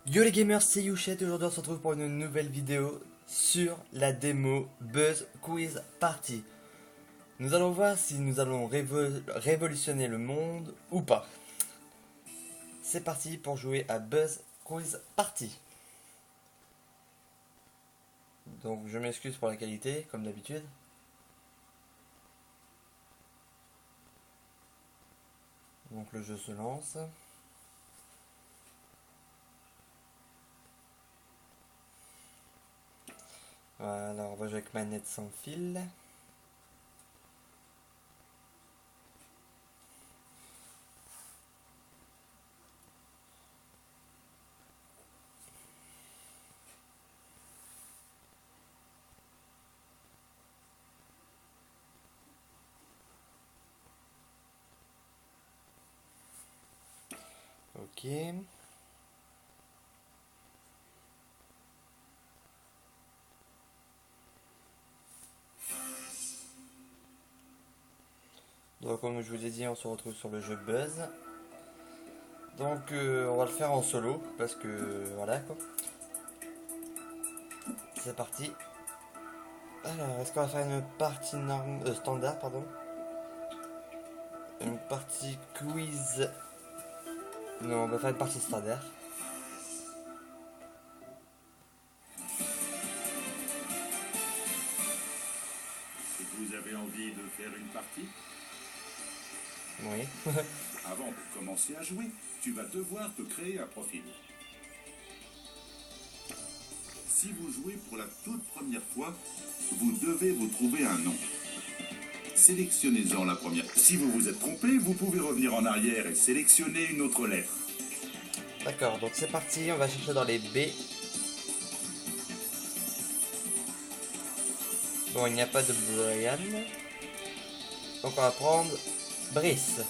Yo les gamers, c'est Youchet et aujourd'hui on se retrouve pour une nouvelle vidéo sur la démo Buzz Quiz Party. Nous allons voir si nous allons révolutionner le monde ou pas. C'est parti pour jouer à Buzz Quiz Party. Donc je m'excuse pour la qualité, comme d'habitude. Donc le jeu se lance. Voilà, on va jouer avec manette sans fil. Ok. Donc comme je vous ai dit, on se retrouve sur le jeu Buzz. Donc on va le faire en solo parce que voilà quoi. C'est parti. Alors, est-ce qu'on va faire une partie standard, pardon? Une partie quiz. Non, on va faire une partie standard. Vous avez envie de faire une partie? Oui. Avant de commencer à jouer, tu vas devoir te créer un profil. Si vous jouez pour la toute première fois, vous devez vous trouver un nom. Sélectionnez-en la première. Si vous vous êtes trompé, vous pouvez revenir en arrière et sélectionner une autre lettre. D'accord, donc c'est parti, on va chercher dans les B. Bon, il n'y a pas de Brian. Donc on va prendre Brice.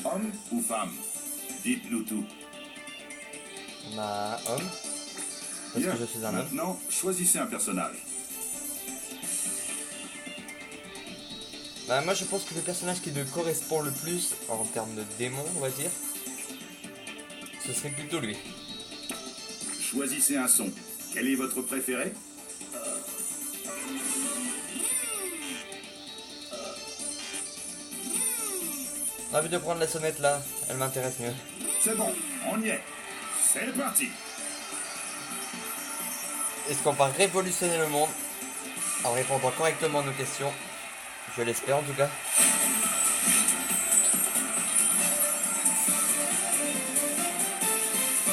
Homme ou femme? Dites-nous tout. On a homme. Parce Bien. que je suis un homme. Maintenant, choisissez un personnage. Bah, moi je pense que le personnage qui me correspond le plus en termes de démon, on va dire, ce serait plutôt lui. Choisissez un son. Quel est votre préféré? On a envie de prendre la sonnette là, elle m'intéresse mieux. C'est bon, on y est. C'est parti. Est-ce qu'on va révolutionner le monde en répondant correctement à nos questions? Je l'espère en tout cas.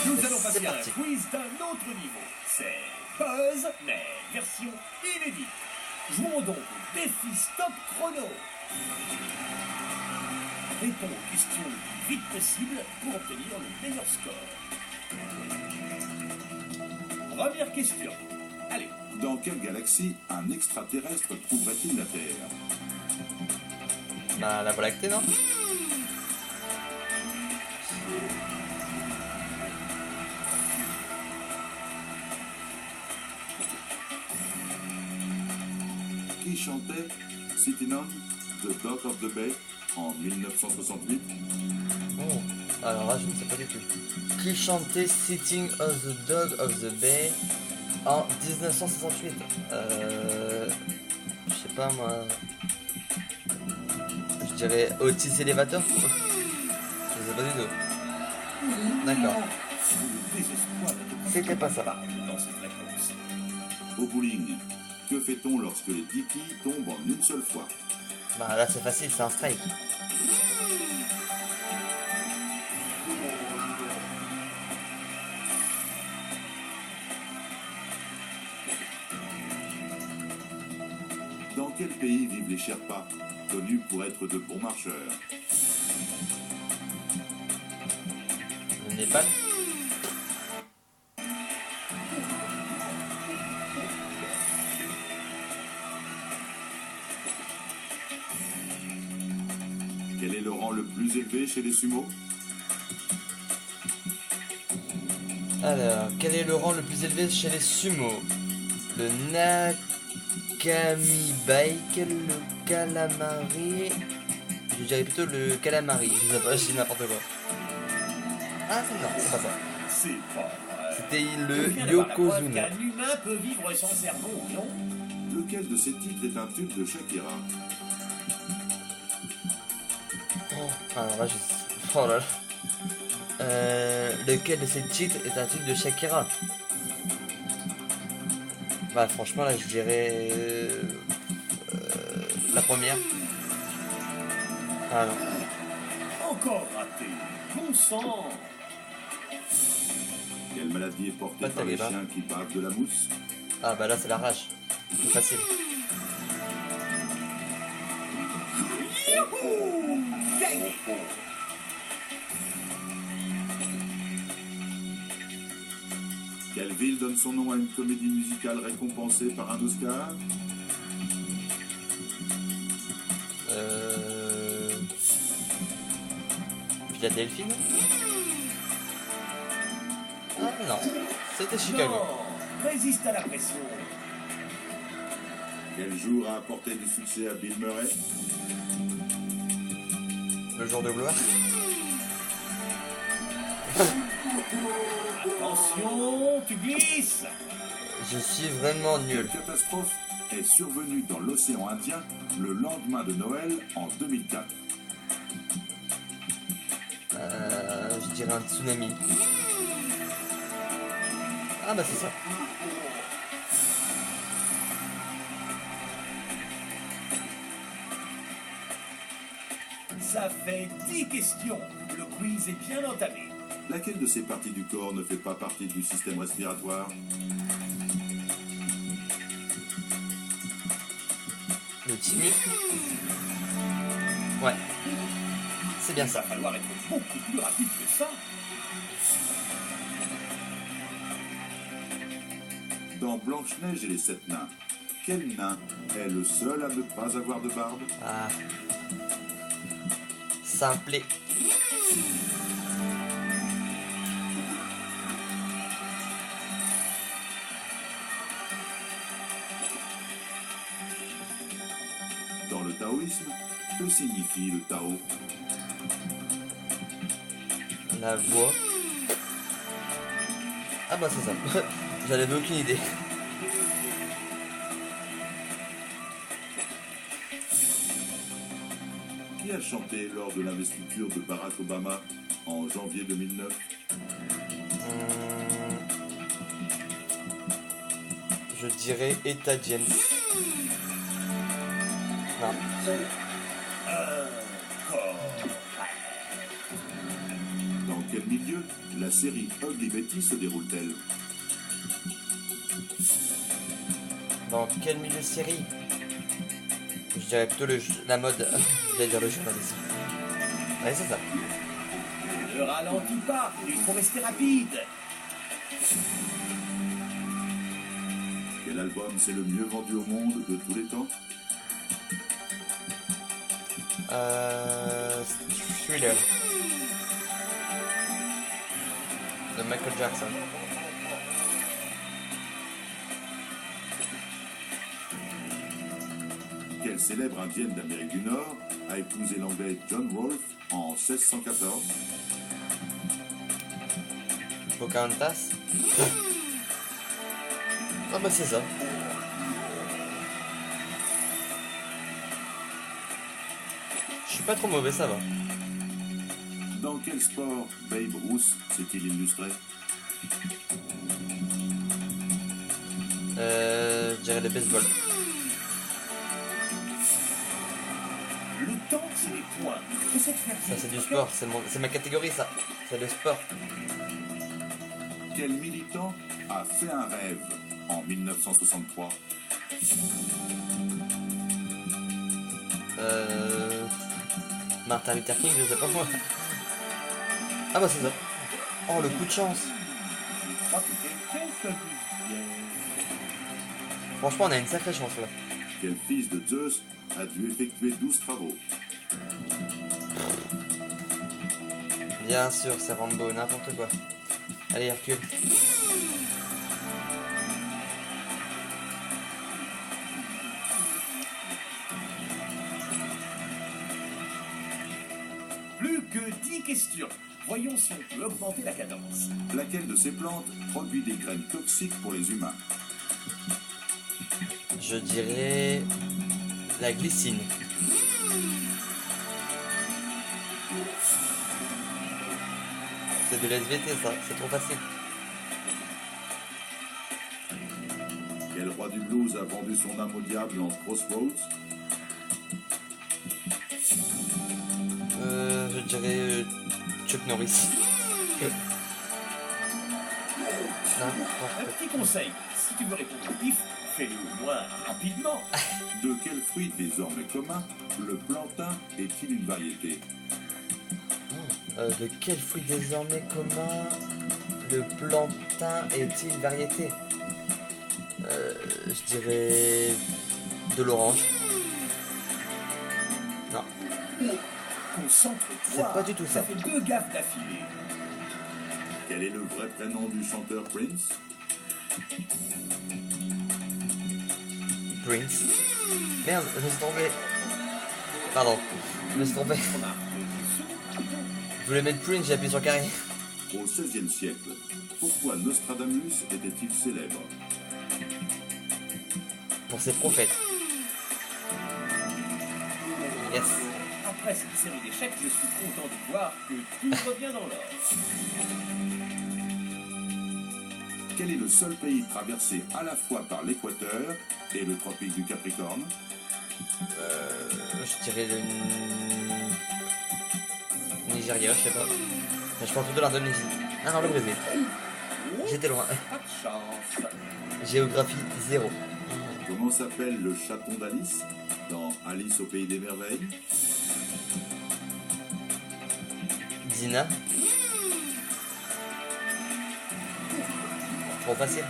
Nous allons C'est passer à un parti. quiz d'un autre niveau. C'est Buzz, mais version inédite. Jouons donc au défi stop chrono. Réponds aux questions le plus vite possible pour obtenir le meilleur score. Première question. Allez, Dans quelle galaxie un extraterrestre trouverait-il la Terre? Bah, la Voie lactée, non? Qui chantait Sitting on the Dock of the Bay en 1968? Oh, alors là, je ne sais pas du tout. Qui chantait Sitting on the Dog of the Bay en 1968? Je sais pas moi. Je dirais Otis Elevator? Je sais pas du tout. D'accord. le désespoir de C'était pas ça. dans cette réponse. Au bowling, que fait-on lorsque les 10 quilles tombent en une seule fois? Bah là c'est facile, c'est un strike. Dans quel pays vivent les Sherpas, connus pour être de bons marcheurs? Le Népal? Quel est le rang le plus élevé chez les sumo? Alors, quel est le rang le plus élevé chez les sumo? Le Nakami Bike, le Calamari. Je dirais plutôt le Calamari. Je sais pas, je dis n'importe quoi. Ah, non, c'est pas ça. C'est pas vrai. C'était Je le viens d'avoir la preuve Yokozuna. qu'un humain peut vivre sans cerveau, non? Lequel de ces titres est un tube de Shakira? Alors là, oh là là. Lequel de ces titres est un tube de Shakira? Bah franchement là je dirais la première. Ah non. Encore raté. Bon sang. Quelle maladie est portée Pas par les terrible, chiens qui bavent de la mousse? Ah bah là c'est la rage. C'est facile. Youhou! Gagné. Quelle ville donne son nom à une comédie musicale récompensée par un Oscar? Philadelphie? Ah non, c'était Chicago. Non, résiste à la pression. Quel jour a apporté du succès à Bill Murray? Le jour de gloire. Attention, tu glisses. Je suis vraiment Quelle nul. catastrophe est survenue dans l'océan Indien le lendemain de Noël en 2004? Je dirais un tsunami. Ah bah c'est ça. Ça fait 10 questions. Le quiz est bien entamé. Laquelle de ces parties du corps ne fait pas partie du système respiratoire? Le thymus. Ouais. C'est bien Il va ça. falloir être beaucoup plus rapide que ça. Dans Blanche-Neige et les Sept Nains, quel nain est le seul à ne pas avoir de barbe? Ah. Simple. Dans le taoïsme, que signifie le Tao? La voix. Ah bah c'est ça. J'en avais aucune idée. Qui a chanté lors de l'investiture de Barack Obama en janvier 2009? Je dirais Etta James. Non. Dans quel milieu la série Ugly Betty se déroule-t-elle? Dans quel milieu de série? Je dirais plutôt la mode. Je vais dire le journalisme. Ouais, c'est ça. Ne ralentis pas, il faut rester rapide. Quel album c'est le mieux vendu au monde de tous les temps? Thriller. De Michael Jackson. Quelle célèbre indienne d'Amérique du Nord a épousé l'anglais John Rolfe en 1614? Pocahontas. Ah bah c'est ça. Je suis pas trop mauvais, ça va. Dans quel sport Babe Ruth s'est-il illustré? Je dirais le baseball. Le temps, c'est les points. Essaie de faire Ça c'est du sport, c'est ma catégorie ça. C'est le sport. Quel militant a fait un rêve en 1963? Martin Luther King, je sais pas moi. Ah bah c'est ça. Oh le coup de chance. Franchement on a une sacrée chance là. Quel fils de Zeus a dû effectuer 12 travaux? Bien sûr c'est Rambo, n'importe quoi. Allez Hercule. Plus que 10 questions. Voyons si on peut augmenter la cadence. Laquelle de ces plantes produit des graines toxiques pour les humains? Je dirais la glycine. C'est de l'SVT ça, c'est trop facile. Quel roi du blues a vendu son âme au diable dans Crossroads? Je dirais Chuck Norris. Non, Un petit conseil, si tu veux répondre au pif, fais-le au moins rapidement. De quel fruit désormais commun le plantain est-il une variété? de quel fruit désormais commun le plantain est-il variété? Je dirais de l'orange. Non, Concentre-toi. c'est pas du tout ça. Ça fait 2 gaffes d'affilée. Quel est le vrai prénom du chanteur Prince? Prince. Merde, je me suis trompé. Pardon, je me suis trompé. Je voulais mettre Prince, j'ai appuyé sur carré. Au XVIe siècle, pourquoi Nostradamus était-il célèbre? Pour ses prophètes. Yes. Après cette série d'échecs, je suis content de voir que tout revient dans l'ordre. Quel est le seul pays traversé à la fois par l'équateur et le tropique du Capricorne? Je dirais le Nigeria, je sais pas. Enfin, je pense plutôt l'Indonésie. Ah non, le Brésil. J'étais loin. Pas de chance. Géographie 0. Comment s'appelle le chaton d'Alice dans Alice au pays des merveilles? Dina. Trop facile.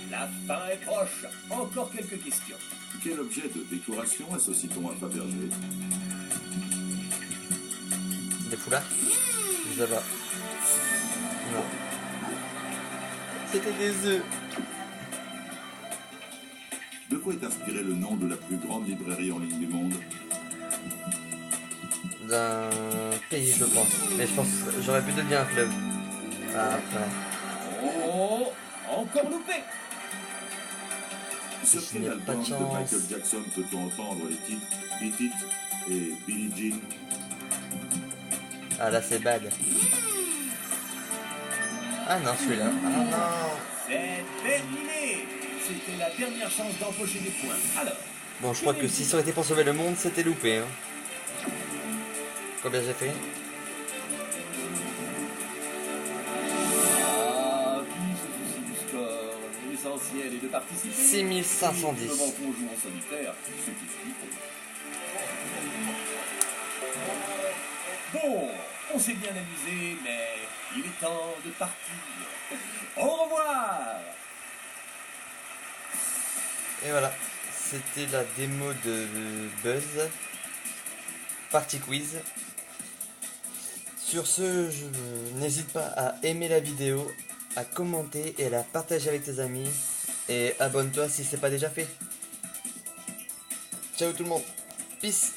La fin est proche. Encore quelques questions. Quel objet de décoration associe-t-on à Fabergé? Des foulards? Je sais pas. Non. C'était des œufs. De quoi est inspiré le nom de la plus grande librairie en ligne du monde? D'un pays, je pense. Mais je pense j'aurais pu devenir un fleuve. Ah, après. Oh, encore loupé. Sur Je quel n'ai pas album de de chance. Michael Jackson peut-on entendre les titres Beat It et Billie Jean? Ah là, c'est bad. Ah non, celui-là. Ah non. C'est terminé. C'était la dernière chance d'empocher des points. Alors, Bon, je crois que si ça aurait été pour sauver le monde, c'était loupé. Hein. Combien j'ai fait? Qui se soucie du score? L'essentiel est de participer. 6510. Le moment qu'on joue en solitaire, c'est tout ce qu'il faut. Bon, on s'est bien amusé, mais il est temps de partir. Au revoir. Et voilà, c'était la démo de Buzz. Partie quiz. Sur ce, n'hésite pas à aimer la vidéo, à commenter et à la partager avec tes amis. Et abonne-toi si c'est pas déjà fait. Ciao tout le monde. Peace.